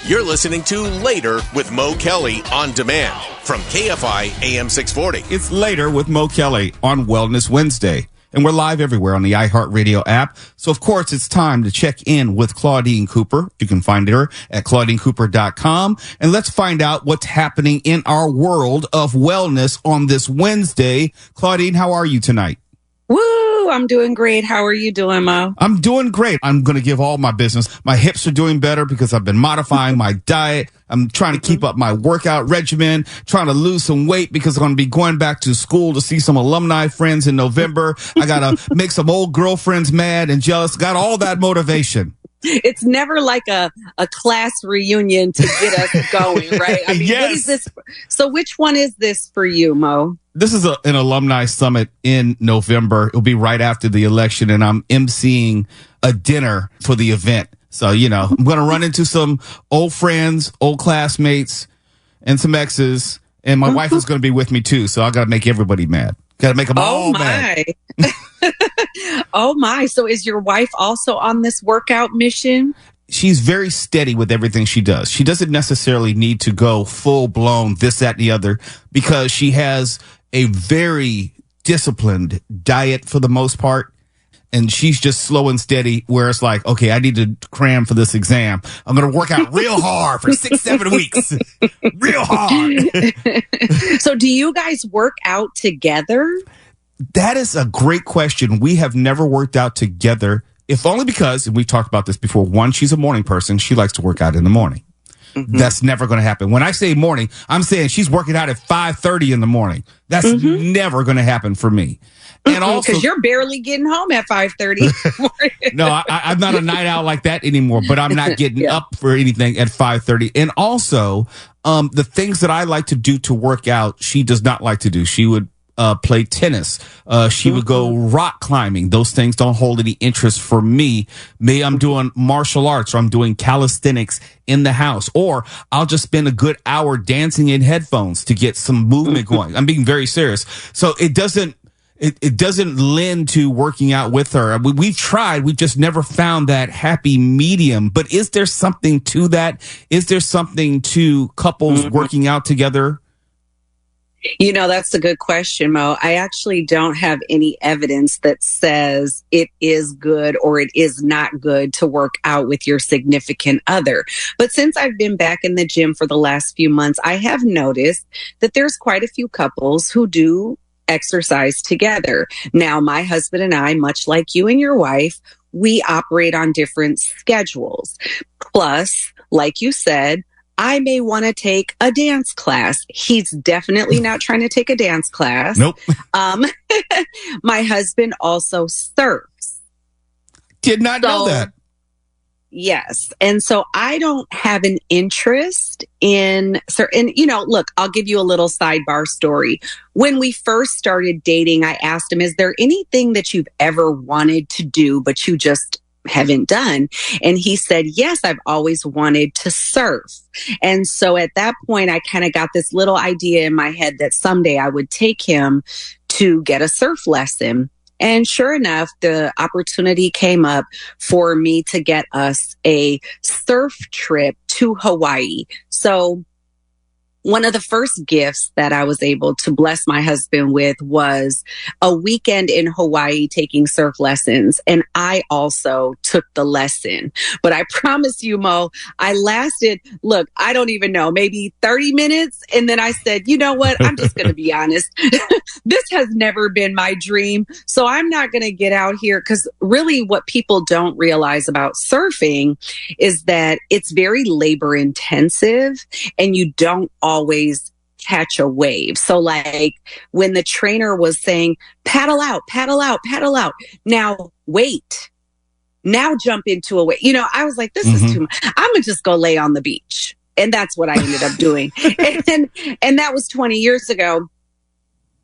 You're listening to Later with Mo Kelly on demand from KFI AM 640. It's Later with Mo Kelly on Wellness Wednesday. And we're live everywhere on the iHeartRadio app. So, of course, it's time to check in with Claudine Cooper. You can find her at ClaudineCooper.com. And let's find out what's happening in our world of wellness on this Wednesday. Claudine, how are you tonight? Woo! I'm doing great. How are you doing, Mo? I'm doing great. I'm going to give all my business. My hips are doing better because I've been modifying my diet. I'm trying to keep up my workout regimen, trying to lose some weight because I'm going to be going back to school to see some alumni friends in November. I got to make some old girlfriends mad and jealous. Got all that motivation. It's never like a class reunion to get us going, right? I mean, yes. What is this? So which one is this for you, Mo? This is an alumni summit in November. It'll be right after the election, and I'm emceeing a dinner for the event. So, I'm going to run into some old friends, old classmates, and some exes, and my wife is going to be with me too. So I got to make everybody mad. Got to make them all mad. Oh my. So is your wife also on this workout mission? She's very steady with everything she does. She doesn't necessarily need to go full blown this, that, and the other because she has a very disciplined diet for the most part. And she's just slow and steady where it's like, okay, I need to cram for this exam. I'm going to work out real hard for 6-7 weeks. Real hard. So do you guys work out together? That is a great question. We have never worked out together, if only because, and we've talked about this before, one, she's a morning person. She likes to work out in the morning. Mm-hmm. That's never going to happen. When I say morning, I'm saying she's working out at 5:30 in the morning. That's never going to happen for me. And also, because you're barely getting home at 5:30. No, I'm not a night owl like that anymore, but I'm not getting up for anything at 5:30. And also, the things that I like to do to work out, she does not like to do. She would play tennis. She would go rock climbing. Those things don't hold any interest for me. Maybe I'm doing martial arts or I'm doing calisthenics in the house, or I'll just spend a good hour dancing in headphones to get some movement going. I'm being very serious. So it doesn't lend to working out with her. We've tried. We've just never found that happy medium. But is there something to that? Is there something to couples working out together? That's a good question, Mo. I actually don't have any evidence that says it is good or it is not good to work out with your significant other. But since I've been back in the gym for the last few months, I have noticed that there's quite a few couples who do exercise together. Now, my husband and I, much like you and your wife, we operate on different schedules. Plus, like you said, I may want to take a dance class. He's definitely not trying to take a dance class. Nope. My husband also surfs. Did not know that. Yes. And so I don't have an interest in, look, I'll give you a little sidebar story. When we first started dating, I asked him, is there anything that you've ever wanted to do, but you just haven't done? And he said, yes, I've always wanted to surf. And so at that point, I kind of got this little idea in my head that someday I would take him to get a surf lesson. And sure enough, the opportunity came up for me to get us a surf trip to Hawaii. So one of the first gifts that I was able to bless my husband with was a weekend in Hawaii taking surf lessons. And I also took the lesson. But I promise you, Mo, I lasted, I don't even know, maybe 30 minutes. And then I said, you know what? I'm just going to be honest. This has never been my dream. So I'm not going to get out here, because really what people don't realize about surfing is that it's very labor intensive and you don't always catch a wave. So like when the trainer was saying, paddle out, paddle out, paddle out. Now wait, now jump into a wave. I was like, this is too much. I'm going to just go lay on the beach. And that's what I ended up doing. And that was 20 years ago.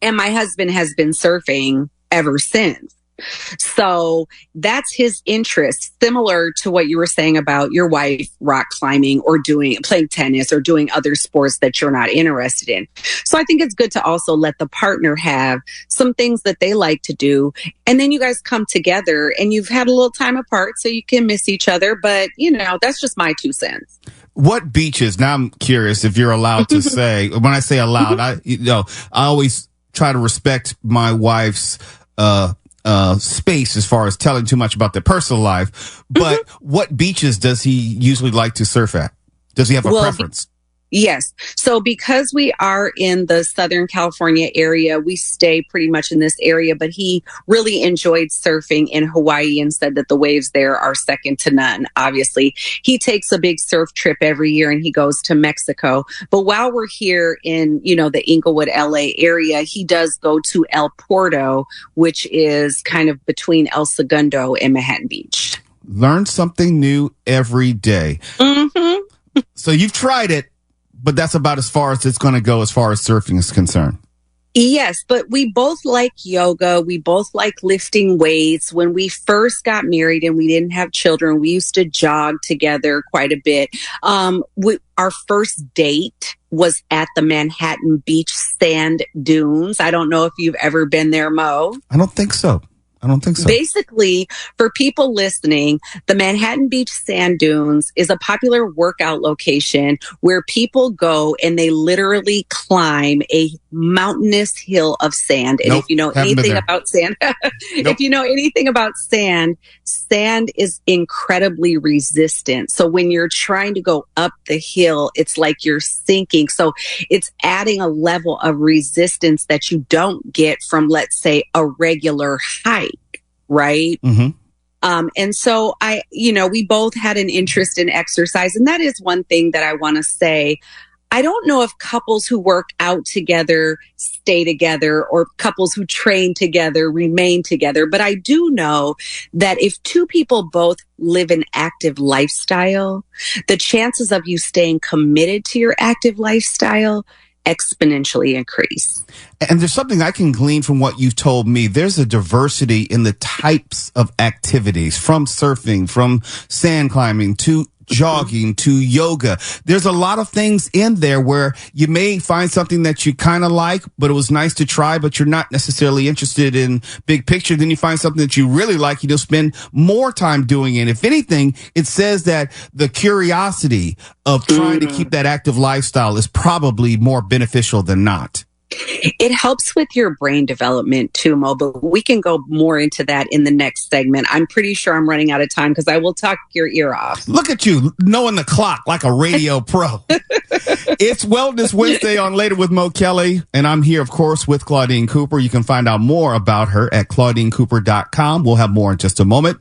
And my husband has been surfing ever since. So that's his interest, similar to what you were saying about your wife rock climbing or playing tennis or doing other sports that you're not interested in. So I think it's good to also let the partner have some things that they like to do. And then you guys come together and you've had a little time apart so you can miss each other. But, that's just my 2 cents. What beaches? Now I'm curious if you're allowed to say. When I say allowed, I always try to respect my wife's space as far as telling too much about their personal life. But what beaches does he usually like to surf at? Does he have a preference? Yes. So because we are in the Southern California area, we stay pretty much in this area, but he really enjoyed surfing in Hawaii and said that the waves there are second to none. Obviously, he takes a big surf trip every year and he goes to Mexico. But while we're here in, the Inglewood, LA area, he does go to El Porto, which is kind of between El Segundo and Manhattan Beach. Learn something new every day. Mm-hmm. So you've tried it. But that's about as far as it's going to go as far as surfing is concerned. Yes, but we both like yoga. We both like lifting weights. When we first got married and we didn't have children, we used to jog together quite a bit. Our first date was at the Manhattan Beach sand dunes. I don't know if you've ever been there, Mo. I don't think so. Basically, for people listening, the Manhattan Beach sand dunes is a popular workout location where people go and they literally climb a mountainous hill of sand. And if you know anything about sand, if you know anything about sand is incredibly resistant. So when you're trying to go up the hill, it's like you're sinking. So it's adding a level of resistance that you don't get from, let's say, a regular hike. Right. Mm-hmm. And so we both had an interest in exercise. And that is one thing that I want to say. I don't know if couples who work out together stay together or couples who train together remain together. But I do know that if two people both live an active lifestyle, the chances of you staying committed to your active lifestyle exponentially increase. And there's something I can glean from what you've told me. There's a diversity in the types of activities, from surfing, from sand climbing to jogging to yoga. There's a lot of things in there where you may find something that you kind of like, but it was nice to try, but you're not necessarily interested in big picture. Then you find something that you really like, you'll spend more time doing it. If anything, it says that the curiosity of trying to keep that active lifestyle is probably more beneficial than not. It helps with your brain development too, Mo, but we can go more into that in the next segment. I'm pretty sure I'm running out of time because I will talk your ear off. Look at you, knowing the clock like a radio pro. It's Wellness Wednesday on Later with Mo Kelly, and I'm here, of course, with Claudine Cooper. You can find out more about her at ClaudineCooper.com. We'll have more in just a moment.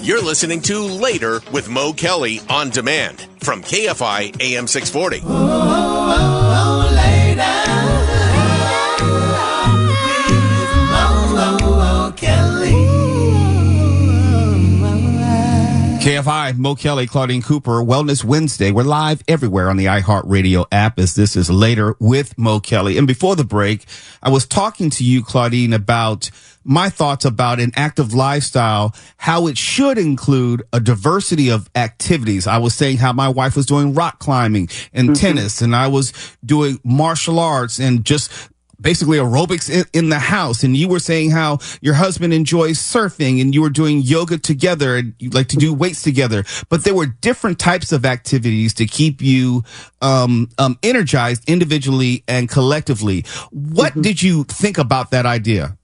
You're listening to Later with Mo Kelly on demand from KFI AM 640. KFI, Mo Kelly, Claudine Cooper, Wellness Wednesday. We're live everywhere on the iHeartRadio app as this is Later with Mo Kelly. And before the break, I was talking to you, Claudine, about my thoughts about an active lifestyle, how it should include a diversity of activities. I was saying how my wife was doing rock climbing and tennis, and I was doing martial arts and just basically aerobics in the house. And you were saying how your husband enjoys surfing and you were doing yoga together and you like to do weights together. But there were different types of activities to keep you energized individually and collectively. What did you think about that idea?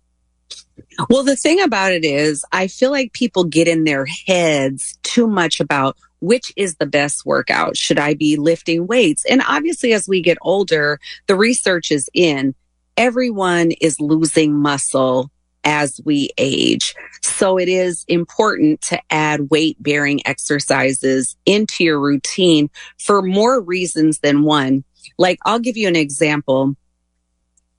Well, the thing about it is, I feel like people get in their heads too much about which is the best workout. Should I be lifting weights? And obviously, as we get older, the research is in. Everyone is losing muscle as we age. So it is important to add weight-bearing exercises into your routine for more reasons than one. Like, I'll give you an example.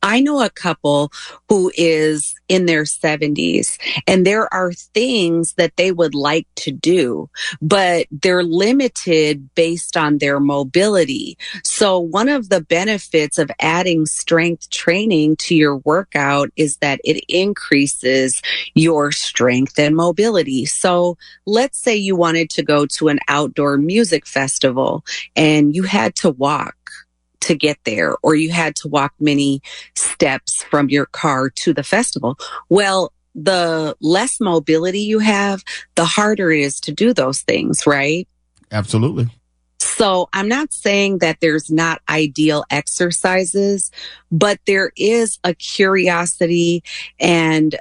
I know a couple who is in their 70s and there are things that they would like to do, but they're limited based on their mobility. So one of the benefits of adding strength training to your workout is that it increases your strength and mobility. So let's say you wanted to go to an outdoor music festival and you had to walk to get there, or you had to walk many steps from your car to the festival. Well, the less mobility you have, the harder it is to do those things, right? Absolutely. So I'm not saying that there's not ideal exercises, but there is a curiosity and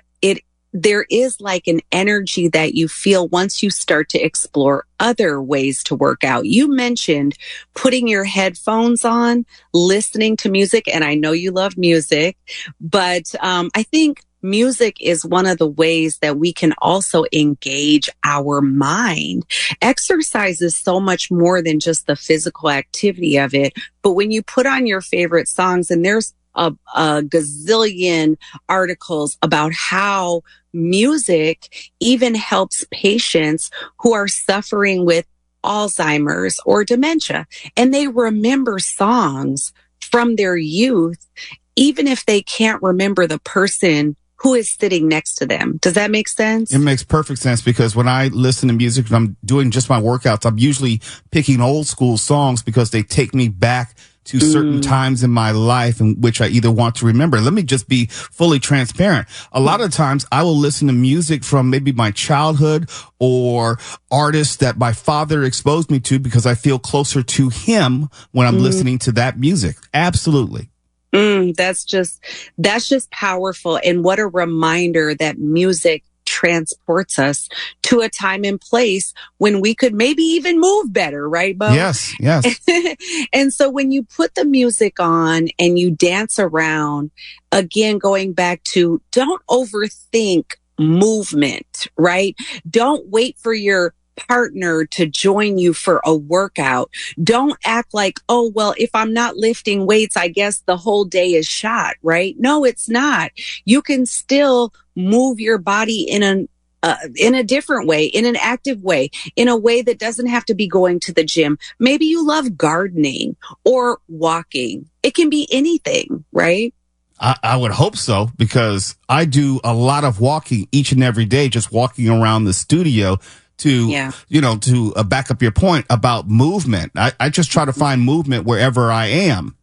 there is like an energy that you feel once you start to explore other ways to work out. You mentioned putting your headphones on, listening to music, and I know you love music, but I think music is one of the ways that we can also engage our mind. Exercise is so much more than just the physical activity of it, but when you put on your favorite songs, and there's a gazillion articles about how music even helps patients who are suffering with Alzheimer's or dementia, and they remember songs from their youth, even if they can't remember the person who is sitting next to them. Does that make sense? It makes perfect sense, because when I listen to music, when I'm doing just my workouts, I'm usually picking old school songs because they take me back to certain times in my life in which I either want to remember. Let me just be fully transparent. A lot of times I will listen to music from maybe my childhood or artists that my father exposed me to because I feel closer to him when I'm listening to that music. Absolutely. That's just powerful. And what a reminder that music transports us to a time and place when we could maybe even move better, right, Bo? Yes. And so when you put the music on and you dance around, again, going back to don't overthink movement, right? Don't wait for your partner to join you for a workout. Don't act like, oh, well, if I'm not lifting weights, I guess the whole day is shot, right? No, it's not. You can still move your body in a different way, in an active way, in a way that doesn't have to be going to the gym. Maybe you love gardening or walking. It can be anything, right? I would hope so, because I do a lot of walking each and every day, just walking around the studio to back up your point about movement. I just try to find movement wherever I am.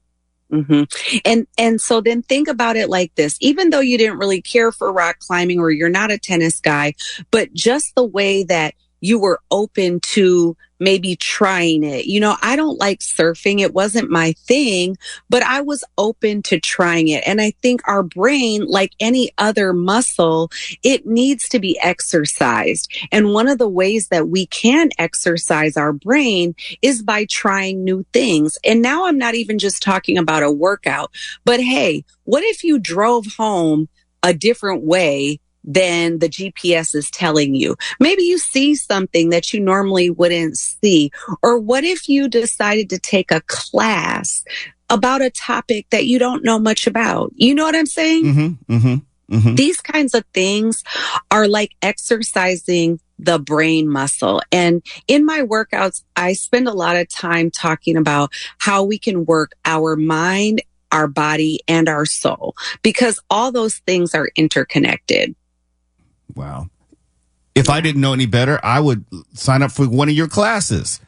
And so then think about it like this. Even though you didn't really care for rock climbing or you're not a tennis guy, but just the way that you were open to maybe trying it. You know, I don't like surfing. It wasn't my thing, but I was open to trying it. And I think our brain, like any other muscle, it needs to be exercised. And one of the ways that we can exercise our brain is by trying new things. And now I'm not even just talking about a workout, but hey, what if you drove home a different way than the GPS is telling you? Maybe you see something that you normally wouldn't see. Or what if you decided to take a class about a topic that you don't know much about? You know what I'm saying? These kinds of things are like exercising the brain muscle. And in my workouts, I spend a lot of time talking about how we can work our mind, our body, and our soul, because all those things are interconnected. Wow. If I didn't know any better, I would sign up for one of your classes.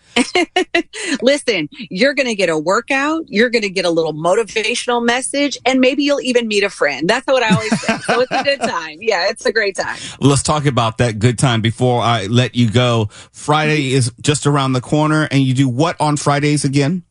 Listen, you're going to get a workout, you're going to get a little motivational message, and maybe you'll even meet a friend. That's what I always say. So it's a good time. Yeah, it's a great time. Let's talk about that good time before I let you go. Friday is just around the corner, and you do what on Fridays again?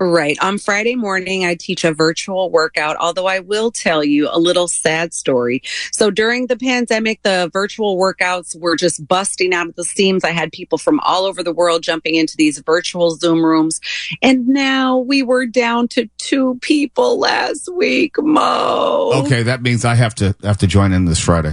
Right. On Friday morning, I teach a virtual workout, although I will tell you a little sad story. So during the pandemic, the virtual workouts were just busting out of the seams. I had people from all over the world jumping into these virtual Zoom rooms. And now we were down to 2 people last week, Mo. Okay, that means I have to join in this Friday.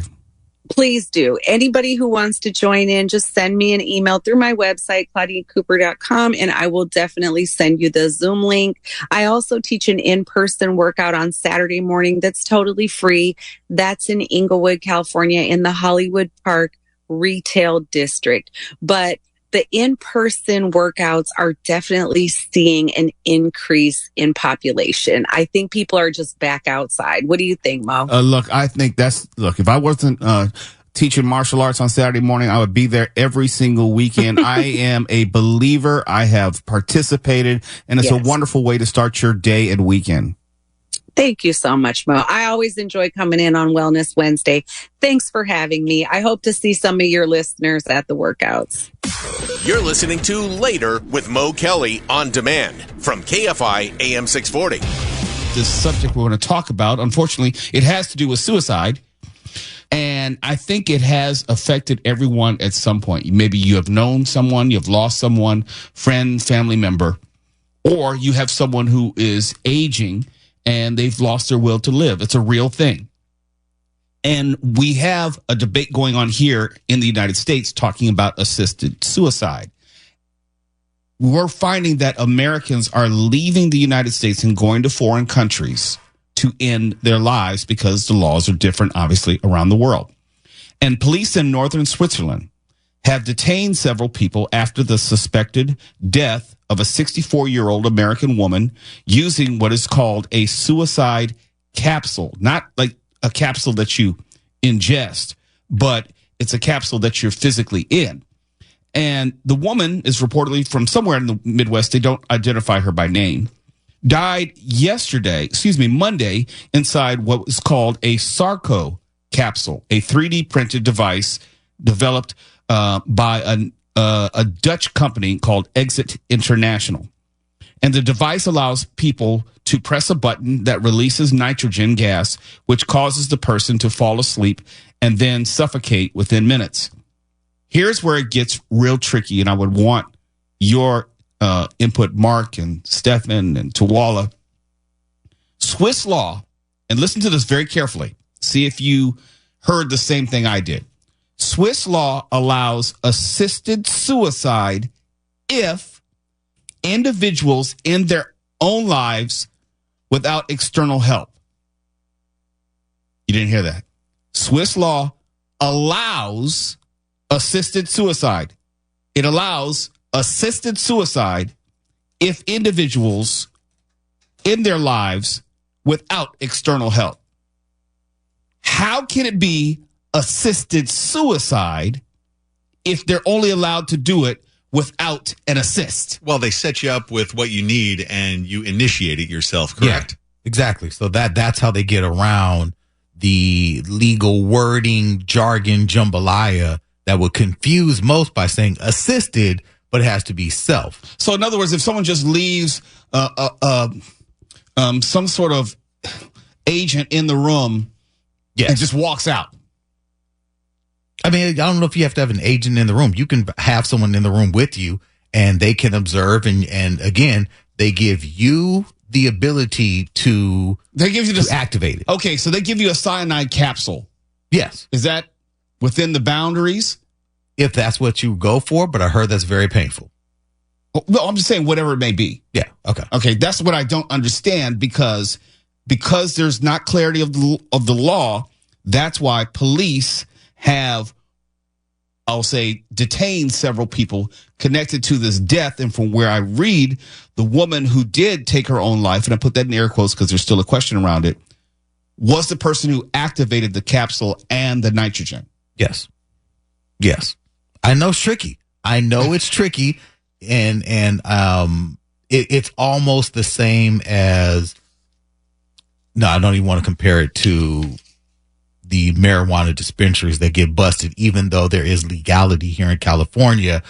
Please do. Anybody who wants to join in, just send me an email through my website, ClaudineCooper.com, and I will definitely send you the Zoom link. I also teach an in-person workout on Saturday morning that's totally free. That's in Inglewood, California, in the Hollywood Park Retail District. But the in-person workouts are definitely seeing an increase in population. I think people are just back outside. What do you think, Mo? Look, I think if I wasn't teaching martial arts on Saturday morning, I would be there every single weekend. I am a believer. I have participated, and it's a wonderful way to start your day and weekend. Thank you so much, Mo. I always enjoy coming in on Wellness Wednesday. Thanks for having me. I hope to see some of your listeners at the workouts. You're listening to Later with Mo Kelly on demand from KFI AM 640. This subject we're going to talk about, unfortunately, it has to do with suicide. And I think it has affected everyone at some point. Maybe you have known someone, you've lost someone, friend, family member, or you have someone who is aging and they've lost their will to live. It's a real thing. And we have a debate going on here in the United States talking about assisted suicide. We're finding that Americans are leaving the United States and going to foreign countries to end their lives because the laws are different, obviously, around the world. And police in northern Switzerland have detained several people after the suspected death of a 64-year-old American woman using what is called a suicide capsule. Not like a capsule that you ingest, but it's a capsule that you're physically in. And the woman is reportedly from somewhere in the Midwest. They don't identify her by name. Died Monday, inside what was called a Sarco capsule, a 3D printed device developed by a Dutch company called Exit International. And the device allows people to press a button that releases nitrogen gas, which causes the person to fall asleep and then suffocate within minutes. Here's where it gets real tricky, and I would want your input, Mark and Stefan and Tawala. Swiss law, and listen to this very carefully. See if you heard the same thing I did. Swiss law allows assisted suicide if individuals end their own lives without external help. You didn't hear that. Swiss law allows assisted suicide. It allows assisted suicide if individuals end their lives without external help. How can it be assisted suicide if they're only allowed to do it without an assist? Well, they set you up with what you need and you initiate it yourself, correct? Yeah, exactly. So that's how they get around the legal wording, jargon, jambalaya that would confuse most by saying assisted, but it has to be self. So in other words, if someone just leaves some sort of agent in the room and just walks out. I mean, I don't know if you have to have an agent in the room. You can have someone in the room with you and they can observe. And again, they give you the ability to activate it. Okay, so they give you a cyanide capsule. Yes. Is that within the boundaries? If that's what you go for, but I heard that's very painful. No, I'm just saying whatever it may be. Yeah, okay. Okay, that's what I don't understand because there's not clarity of the law. That's why police have, I'll say, detained several people connected to this death. And from where I read, the woman who did take her own life, and I put that in air quotes because there's still a question around it, was the person who activated the capsule and the nitrogen. Yes. I know it's tricky. And it's almost the same as, no, I don't even want to compare it to the marijuana dispensaries that get busted. Even though there is legality here in California,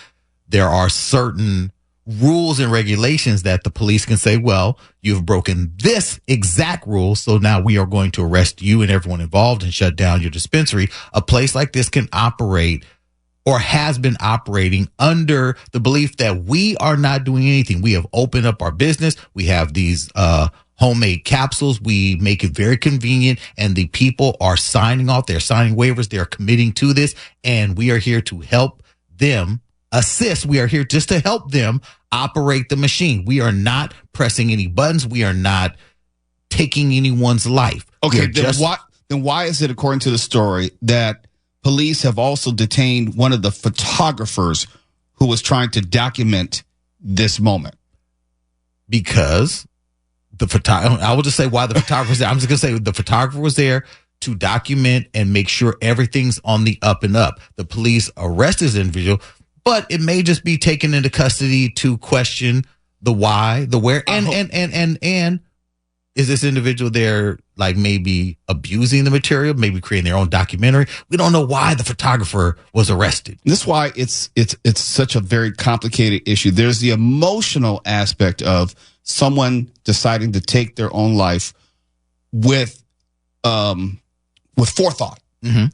there are certain rules and regulations that the police can say, well, you've broken this exact rule, so now we are going to arrest you and everyone involved and shut down your dispensary. A place like this can operate or has been operating under the belief that we are not doing anything. We have opened up our business. We have these homemade capsules. We make it very convenient, and the people are signing off. They're signing waivers. They're committing to this, and we are here to help them assist. We are here just to help them operate the machine. We are not pressing any buttons. We are not taking anyone's life. Okay, then why is it, according to the story, that police have also detained one of the photographers who was trying to document this moment? Because I will just say why the photographer was there. I'm just going to say the photographer was there to document and make sure everything's on the up and up. The police arrested this individual, but it may just be taken into custody to question the why, the where, and Is this individual there, like, maybe abusing the material, maybe creating their own documentary? We don't know why the photographer was arrested. This is why it's such a very complicated issue. There's the emotional aspect of someone deciding to take their own life with forethought. Mm-hmm.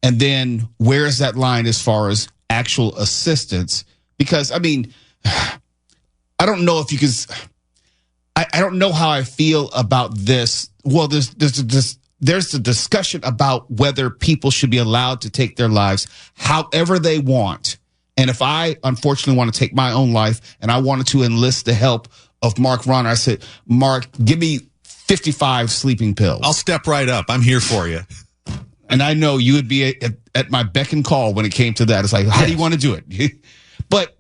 And then where is that line as far as actual assistance? Because, I mean, I don't know if you can... I don't know how I feel about this. Well, there's the discussion about whether people should be allowed to take their lives however they want. And if I, unfortunately, want to take my own life and I wanted to enlist the help of Mark Ronner, I said, Mark, give me 55 sleeping pills. I'll step right up. I'm here for you. And I know you would be at my beck and call when it came to that. It's like, how do you want to do it? But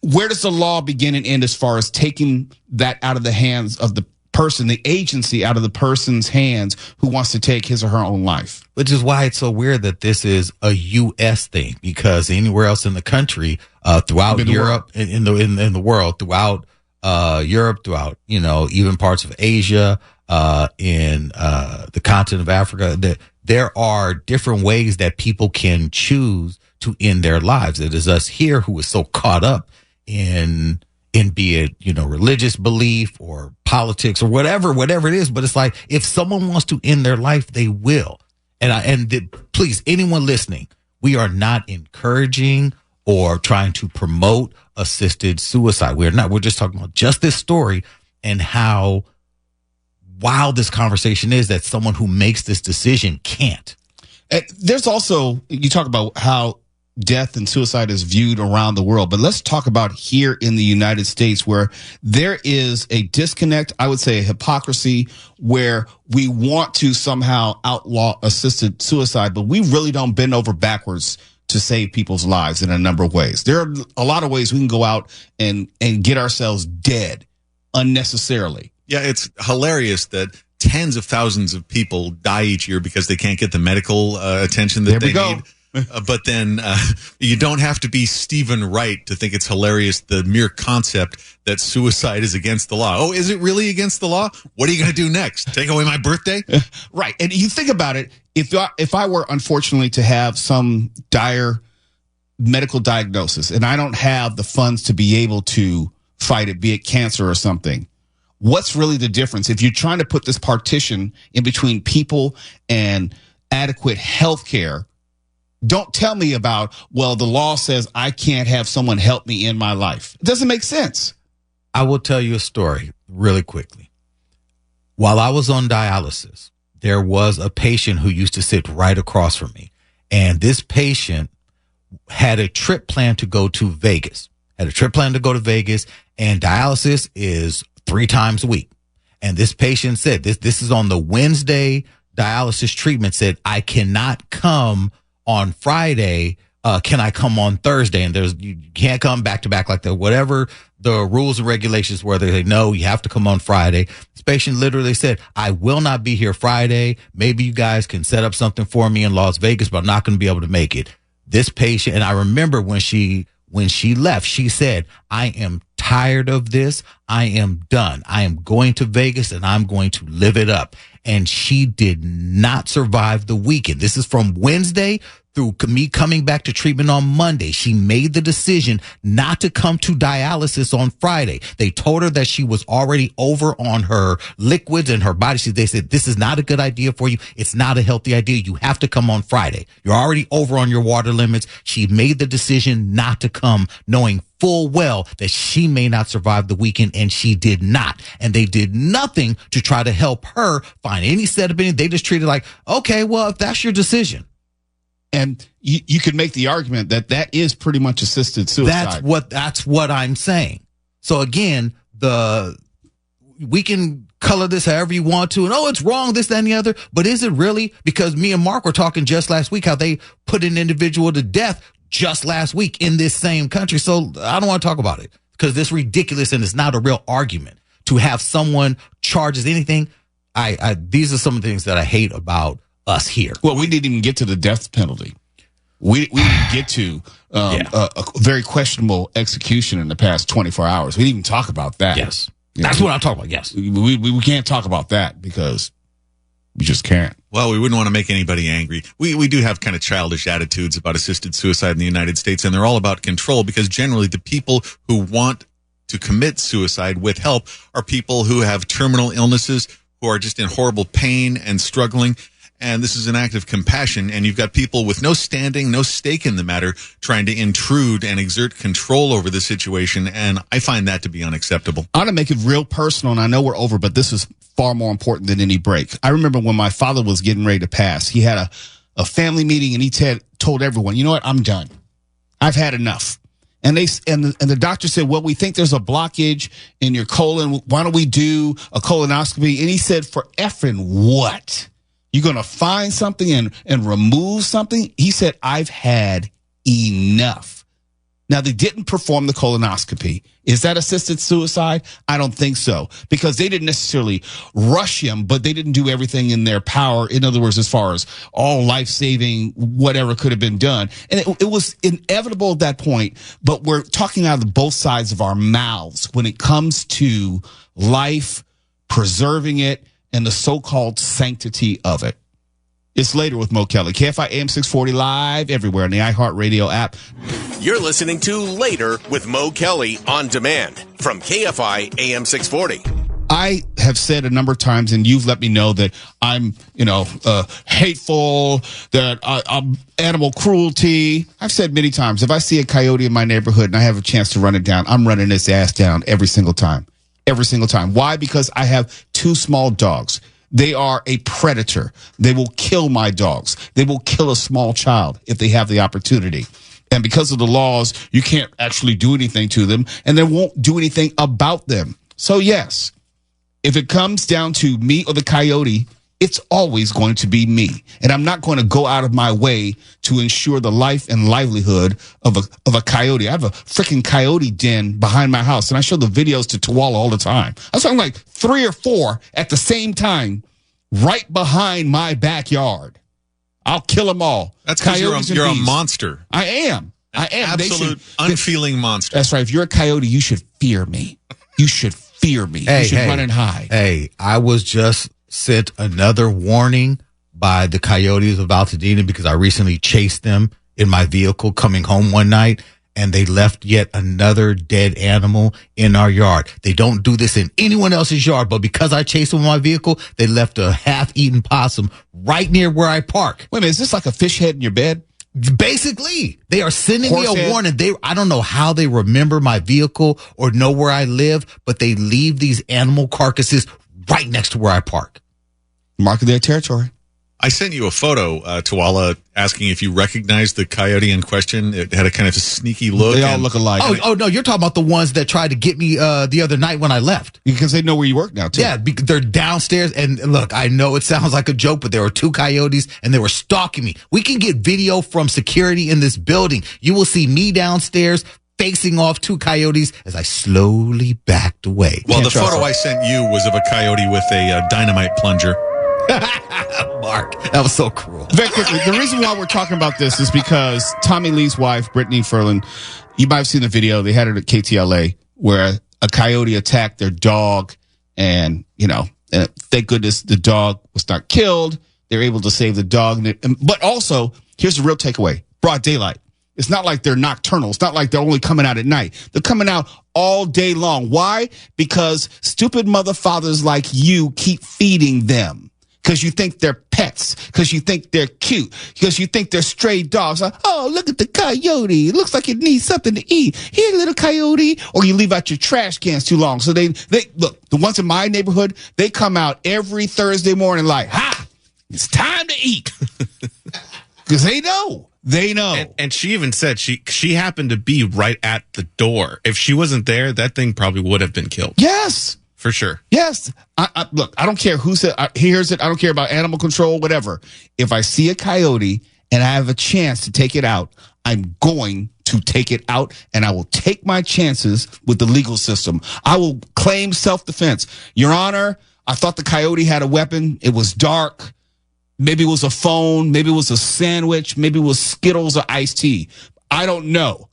where does the law begin and end as far as taking that out of the hands of the person, the agency out of the person's hands who wants to take his or her own life? Which is why it's so weird that this is a U.S. thing, because anywhere else in the country, throughout Europe, in the world, throughout Europe, throughout, even parts of Asia, in the continent of Africa, that there are different ways that people can choose to end their lives. It is us here who is so caught up in be it, religious belief or politics or whatever it is. But it's like, if someone wants to end their life, they will. Please, anyone listening, we are not encouraging or trying to promote assisted suicide. We're not. We're just talking about just this story and how wild this conversation is that someone who makes this decision can't. There's also, you talk about how death and suicide is viewed around the world, but let's talk about here in the United States, where there is a disconnect, I would say a hypocrisy, where we want to somehow outlaw assisted suicide, but we really don't bend over backwards to save people's lives in a number of ways. There are a lot of ways we can go out and get ourselves dead unnecessarily. Yeah, it's hilarious that tens of thousands of people die each year because they can't get the medical attention that they need. But then you don't have to be Stephen Wright to think it's hilarious, the mere concept that suicide is against the law. Oh, is it really against the law? What are you going to do next? Take away my birthday? Right. And you think about it, if I were unfortunately to have some dire medical diagnosis and I don't have the funds to be able to fight it, be it cancer or something, what's really the difference? If you're trying to put this partition in between people and adequate health care, don't tell me about, well, the law says I can't have someone help me in my life. It doesn't make sense. I will tell you a story really quickly. While I was on dialysis, there was a patient who used to sit right across from me. And this patient had a trip planned to go to Vegas. And dialysis is 3 times a week. And this patient said, this is on the Wednesday dialysis treatment, said, I cannot come on Friday. Can I come on Thursday? And you can't come back to back like that. Whatever the rules and regulations were, they say, no, you have to come on Friday. This patient literally said, I will not be here Friday. Maybe you guys can set up something for me in Las Vegas, but I'm not going to be able to make it. This patient, and I remember when she left, she said, I am tired of this. I am done. I am going to Vegas and I'm going to live it up. And she did not survive the weekend. This is from Wednesday through me coming back to treatment on Monday. She made the decision not to come to dialysis on Friday. They told her that she was already over on her liquids and her body. They said, this is not a good idea for you. It's not a healthy idea. You have to come on Friday. You're already over on your water limits. She made the decision not to come, knowing full well that she may not survive the weekend, and she did not. And they did nothing to try to help her find any set of opinion. They just treated like, okay, well, if that's your decision. And you could make the argument that is pretty much assisted suicide. That's what I'm saying. So again, we can color this however you want to, and it's wrong, this, that, and the other. But is it really? Because me and Mark were talking just last week how they put an individual to death just last week in this same country. So I don't want to talk about it because this is ridiculous and it's not a real argument to have someone charges anything. These are some of the things that I hate about us here. Well, we didn't even get to the death penalty. We didn't get to a very questionable execution in the past 24 hours. We didn't even talk about that. Yes. That's what I'm talking about. Yes, we can't talk about that because we just can't. Well, we wouldn't want to make anybody angry. We do have kind of childish attitudes about assisted suicide in the United States, and they're all about control because generally the people who want to commit suicide with help are people who have terminal illnesses, who are just in horrible pain and struggling. And this is an act of compassion, and you've got people with no standing, no stake in the matter, trying to intrude and exert control over the situation, and I find that to be unacceptable. I want to make it real personal, and I know we're over, but this is far more important than any break. I remember when my father was getting ready to pass, he had a family meeting, and he told everyone, you know what, I'm done. I've had enough. And the doctor said, well, we think there's a blockage in your colon. Why don't we do a colonoscopy? And he said, for effing what? You're going to find something and remove something? He said, I've had enough. Now, they didn't perform the colonoscopy. Is that assisted suicide? I don't think so, because they didn't necessarily rush him, but they didn't do everything in their power. In other words, as far as all life-saving, whatever could have been done. And it was inevitable at that point, but we're talking out of both sides of our mouths when it comes to life, preserving it, and the so-called sanctity of it. It's Later with Mo Kelly. KFI AM 640 live everywhere on the iHeartRadio app. You're listening to Later with Mo Kelly on demand from KFI AM 640. I have said a number of times, and you've let me know that I'm, hateful, that I'm animal cruelty. I've said many times, if I see a coyote in my neighborhood and I have a chance to run it down, I'm running its ass down every single time. Every single time. Why? Because I have two small dogs. They are a predator. They will kill my dogs. They will kill a small child if they have the opportunity. And because of the laws, you can't actually do anything to them, and they won't do anything about them. So yes, if it comes down to me or the coyote, it's always going to be me. And I'm not going to go out of my way to ensure the life and livelihood of a coyote. I have a freaking coyote den behind my house, and I show the videos to Tawala all the time. I saw like 3 or 4 at the same time right behind my backyard. I'll kill them all. That's because you're a monster. I am. Absolute unfeeling monster. That's right. If you're a coyote, you should fear me. You should fear me. You should run and hide. Hey, I was just sent another warning by the coyotes of Altadena because I recently chased them in my vehicle coming home one night, and they left yet another dead animal in our yard. They don't do this in anyone else's yard, but because I chased them in my vehicle, they left a half-eaten possum right near where I park. Wait a minute, is this like a fish head in your bed? Basically, they are sending me a warning. I don't know how they remember my vehicle or know where I live, but they leave these animal carcasses right next to where I park. Marking their territory. I sent you a photo, Tawala, asking if you recognized the coyote in question. It had a kind of a sneaky look. They all look alike. Oh, no, you're talking about the ones that tried to get me the other night when I left. Because they know where you work now, too. Yeah, they're downstairs. And look, I know it sounds like a joke, but there were 2 coyotes, and they were stalking me. We can get video from security in this building. You will see me downstairs facing off 2 coyotes as I slowly backed away. Well, the photo I sent you was of a coyote with a dynamite plunger. Mark, that was so cruel. Very quickly, the reason why we're talking about this is because Tommy Lee's wife, Brittany Ferlin, you might have seen the video. They had it at KTLA where a coyote attacked their dog, and thank goodness the dog was not killed. They're able to save the dog. But also, here's the real takeaway: broad daylight. It's not like they're nocturnal. It's not like they're only coming out at night. They're coming out all day long. Why? Because stupid mother fathers like you keep feeding them. Because you think they're pets, because you think they're cute, because you think they're stray dogs. Like, oh, look at the coyote. It looks like it needs something to eat. Here, little coyote. Or you leave out your trash cans too long. So they look, the ones in my neighborhood, they come out every Thursday morning like, it's time to eat. Because they know. They know. And she even said she happened to be right at the door. If she wasn't there, that thing probably would have been killed. Yes. For sure. Yes. Look, I don't care who hears it. I don't care about animal control, whatever. If I see a coyote and I have a chance to take it out, I'm going to take it out, and I will take my chances with the legal system. I will claim self-defense. Your Honor, I thought the coyote had a weapon. It was dark. Maybe it was a phone. Maybe it was a sandwich. Maybe it was Skittles or iced tea. I don't know.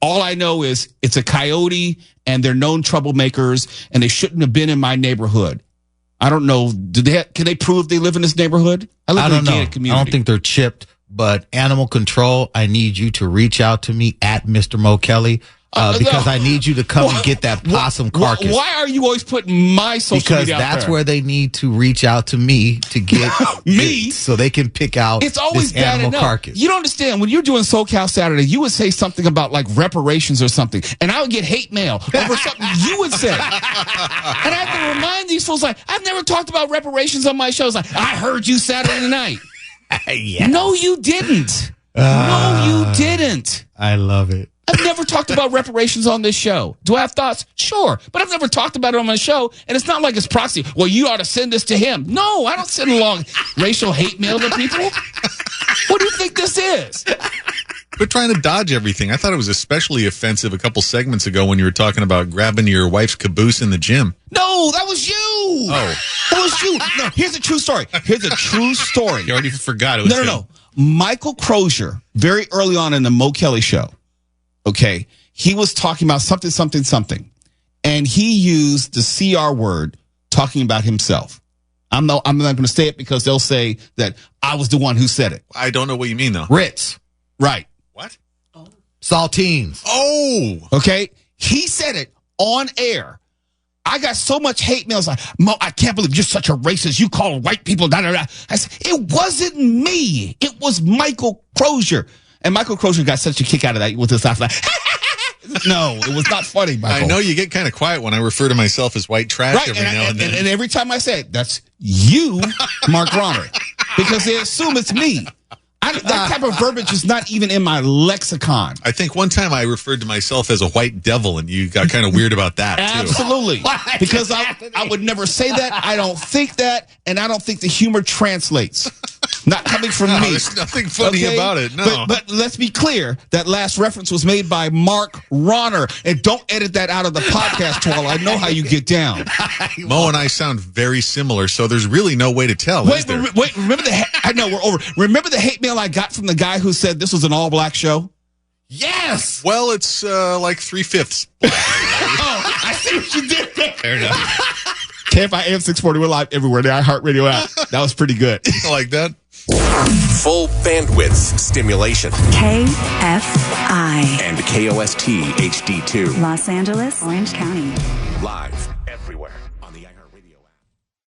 All I know is it's a coyote and they're known troublemakers and they shouldn't have been in my neighborhood. I don't know. Can they prove they live in this neighborhood? I don't know. I don't think they're chipped, but animal control, I need you to reach out to me at Mr. Mo Kelly. Because I need you to come and get that possum carcass. Why are you always putting my social media out there? Because that's where they need to reach out to me to get me so they can pick out it's always this animal carcass. You don't understand. When you're doing SoCal Saturday, you would say something about like reparations or something, and I would get hate mail over something you would say. And I have to remind these fools, like, I've never talked about reparations on my shows. Like, I heard you Saturday night. Yeah. No, you didn't. No, you didn't. I love it. I've never talked about reparations on this show. Do I have thoughts? Sure. But I've never talked about it on my show, and it's not like it's proxy. Well, you ought to send this to him. No, I don't send along racial hate mail to people. What do you think this is? We're trying to dodge everything. I thought it was especially offensive a couple segments ago when you were talking about grabbing your wife's caboose in the gym. No, that was you. Oh. That was you. No, here's a true story. You already forgot it was him. No. Michael Crozier, very early on in the Mo Kelly show, okay, he was talking about something, and he used the CR word talking about himself. I'm not going to say it because they'll say that I was the one who said it. I don't know what you mean, though. Ritz. Right. What? Saltines. Oh. Okay. He said it on air. I got so much hate mail. Like, Mo, I can't believe you're such a racist. You call white people, da, da, da. I said, it wasn't me. It was Michael Crozier. And Michael Crozier got such a kick out of that with his laugh. Like, no, it was not funny, Michael. I know you get kind of quiet when I refer to myself as white trash every now and then. And every time I say it, that's you, Mark Ronner. Because they assume it's me. That type of verbiage is not even in my lexicon. I think one time I referred to myself as a white devil, and you got kind of weird about that, too. Absolutely. Because I would never say that. I don't think that. And I don't think the humor translates. Not coming from me. There's nothing funny about it. No. But let's be clear. That last reference was made by Mark Ronner. And don't edit that out of the podcast, Twala. I know how you get down. Mo and I sound very similar, so there's really no way to tell, is there? Wait, remember I know we're over. Remember the hate mail I got from the guy who said this was an all-black show? Yes! Well, it's like 3/5. Oh, I see what you did there. Fair enough. KFI AM 640, we're live everywhere. The iHeartRadio app. That was pretty good. I like that. Full bandwidth stimulation. KFI. And KOST HD2. Los Angeles, Orange County. Live